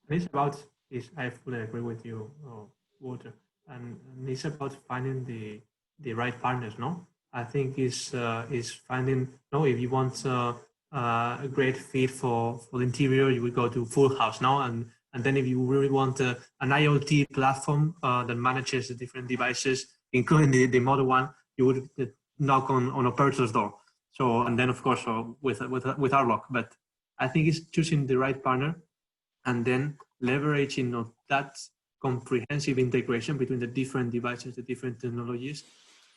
It's about this. I fully agree with you, Walter. And it's about finding the right partners. No, I think is finding. No, if you want a great fit for the interior, you would go to Fülhaus. No, and then if you really want an IoT platform that manages the different devices, including the model one, you would knock on Operto's door. So, and then of course with our lock. But I think it's choosing the right partner and then leveraging that comprehensive integration between the different devices, the different technologies,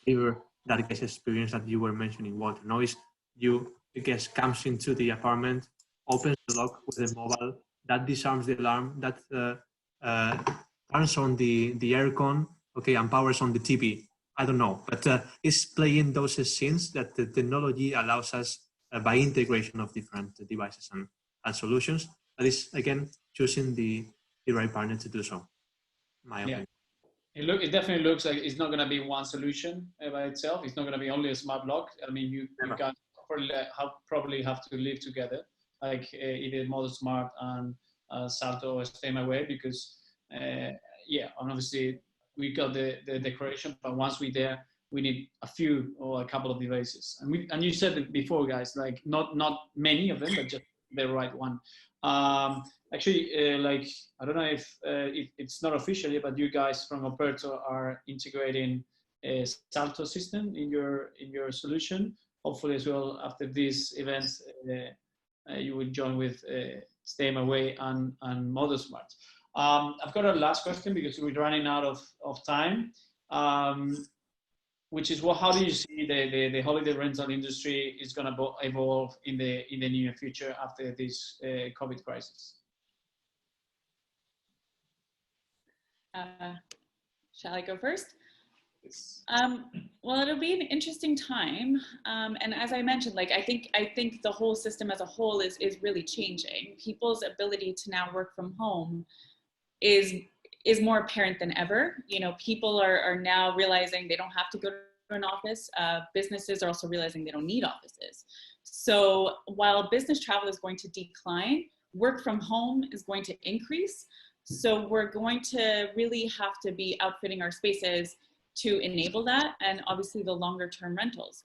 deliver that guest experience that you were mentioning, Walter. Now is the guest comes into the apartment, opens the lock with a mobile, that disarms the alarm, that turns on the aircon, okay, and powers on the TV. I don't know, but it's playing those scenes that the technology allows us by integration of different devices and solutions. That is, again, choosing the right partner to do so. My opinion. It definitely looks like it's not going to be one solution by itself. It's not going to be only a smart lock. I mean, you guys probably have to live together, like either Modosmart and SALTO or STAYmyway, because and obviously we got the decoration, but once we're there, we need a few or a couple of devices. And you said it before, guys, like not many of them, but just the right one. Actually, like, I don't know if it's not official yet, but you guys from Operto are integrating a SALTO system in your solution. Hopefully as well, after these events, you will join with STAYmyway and Modosmart. I've got a last question because we're running out of time, which is how do you see the holiday rental industry is going to evolve in the near future after this COVID crisis? Shall I go first? Well, it'll be an interesting time, and as I mentioned, like I think the whole system as a whole is really changing. People's ability to now work from home is more apparent than ever. You know, people are now realizing they don't have to go to an office. Businesses are also realizing they don't need offices. So while business travel is going to decline, work from home is going to increase. So we're going to really have to be outfitting our spaces to enable that, and obviously the longer term rentals.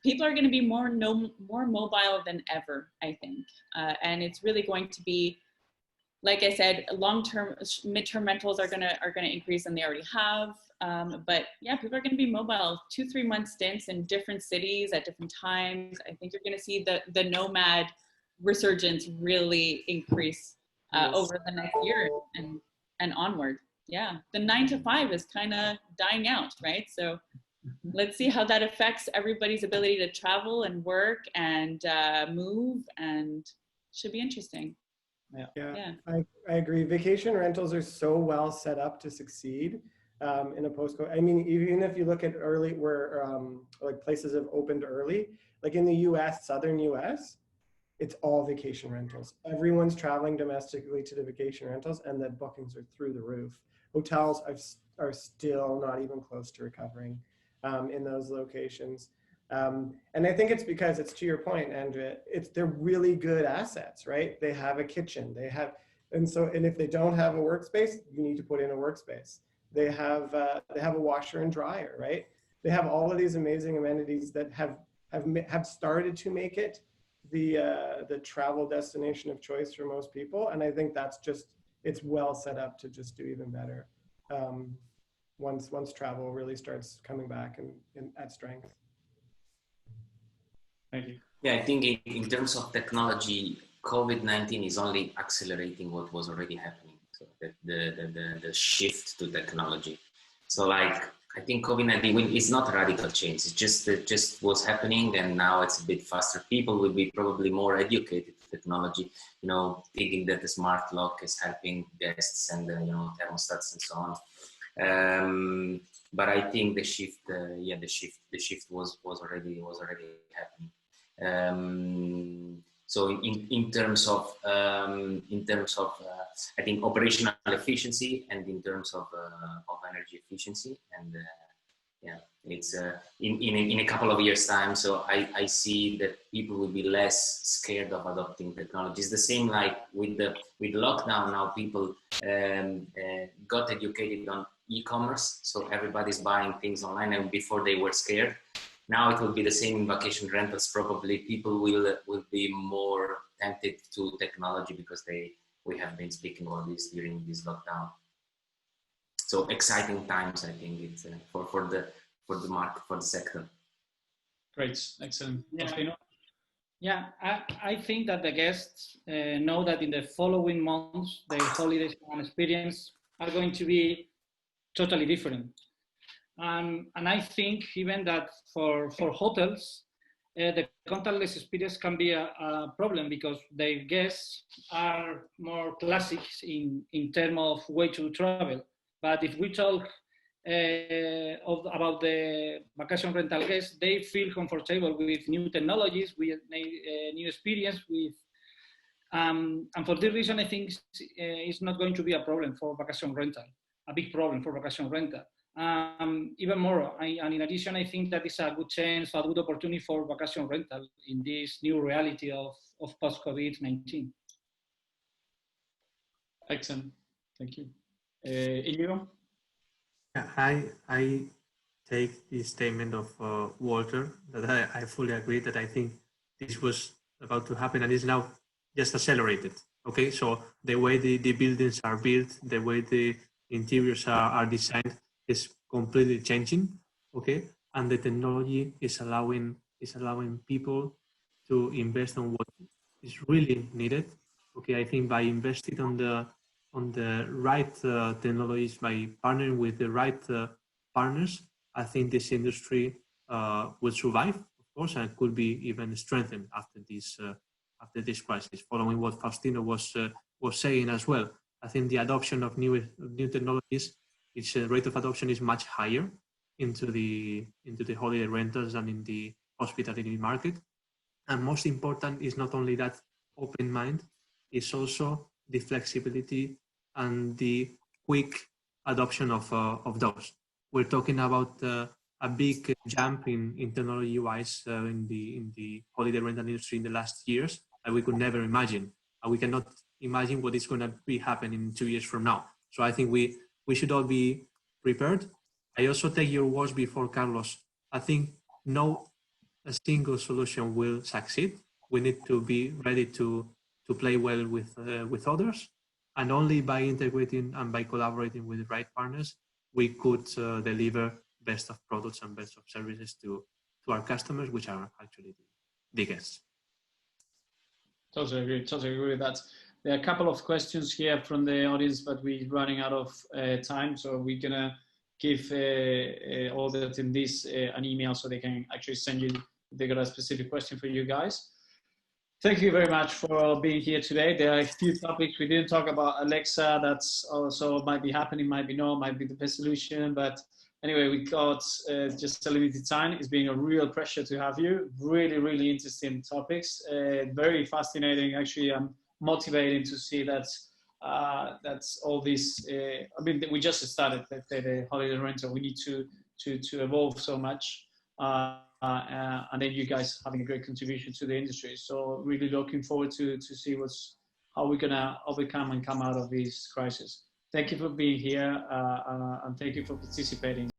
People are going to be more mobile than ever, I think, and it's really going to be, like I said, long-term, mid-term rentals are gonna increase, and they already have. But yeah, people are going to be mobile, 2-3 month stints in different cities at different times. I think you're going to see the nomad resurgence really increase over the next year and onward. Yeah, the 9 to 5 is kind of dying out, right? So let's see how that affects everybody's ability to travel and work and move, and should be interesting. Yeah. I agree. Vacation rentals are so well set up to succeed in a post-COVID. I mean, even if you look at early where like places have opened early, like in the US, Southern US, it's all vacation rentals. Everyone's traveling domestically to the vacation rentals, and the bookings are through the roof. Hotels are still not even close to recovering in those locations. And I think it's because it's, to your point, Andrea, they're really good assets, right? They have a kitchen, and if they don't have a workspace, you need to put in a workspace. They have a washer and dryer, right? They have all of these amazing amenities that have started to make it the travel destination of choice for most people. And I think it's well set up to just do even better once travel really starts coming back and at strength. Thank you. Yeah, I think in terms of technology, COVID-19 is only accelerating what was already happening. So the shift to technology. So like, I think COVID-19 is not a radical change. It's just was happening, and now it's a bit faster. People will be probably more educated to technology, you know, thinking that the smart lock is helping guests and you know, thermostats and so on. But I think the shift was already happening. So in terms of I think, operational efficiency and in terms of energy efficiency. And yeah, it's in a couple of years' time. So I see that people will be less scared of adopting technology. It's the same like with lockdown. Now people got educated on e-commerce, so everybody's buying things online, and before they were scared. Now it will be the same in vacation rentals. Probably people will be more tempted to technology because we have been speaking about this during this lockdown. So exciting times, I think it's for the market, for the sector. Great, excellent. Yeah, yeah, I think that the guests know that in the following months, their holidays and experience are going to be totally different. And I think even that for hotels, the contactless experience can be a problem because their guests are more classic in terms of way to travel. But if we talk about the vacation rental guests, they feel comfortable with new technologies, with new experience, and for this reason, I think it's not going to be a problem for vacation rental, a big problem for vacation rental. Even more, and in addition, I think that it's a good chance, a good opportunity for vacation rental in this new reality of post-COVID-19. Excellent, thank you. Iñigo? Yeah, I take the statement of Walter, that I fully agree that I think this was about to happen and is now just accelerated. Okay, so the way the buildings are built, the way the interiors are designed is completely changing. Okay, and the technology is allowing people to invest on what is really needed. Okay, I think by investing on the right technologies, by partnering with the right partners, I think this industry will survive, of course, and could be even strengthened after this crisis. Following what Faustino was saying as well, I think the adoption of new technologies, its rate of adoption is much higher into the holiday rentals than in the hospitality market. And most important is not only that open mind, it's also the flexibility and the quick adoption of those. We're talking about a big jump in technology-wise in the holiday rental industry in the last years that we could never imagine. And we cannot imagine what is going to be happening 2 years from now. So I think we should all be prepared. I also take your words before, Carlos. I think no a single solution will succeed. We need to be ready to play well with others, and only by integrating and by collaborating with the right partners, we could deliver best of products and best of services to our customers, which are actually the guests. Totally agree with that. There are a couple of questions here from the audience, but we're running out of time, so we're gonna give all the attendees an email so they can actually send you if they got a specific question for you guys. Thank you very much for being here today. There are a few topics we didn't talk about. Alexa, that's also might be happening, might be no, might be the best solution. But anyway, we got just a limited time. It's been a real pleasure to have you. Really, really interesting topics. Very fascinating. Actually, motivating to see that that's all this. I mean, we just started the holiday rental. We need to evolve so much. And then you guys having a great contribution to the industry. So really looking forward to see how we're gonna overcome and come out of this crisis. Thank you for being here and thank you for participating.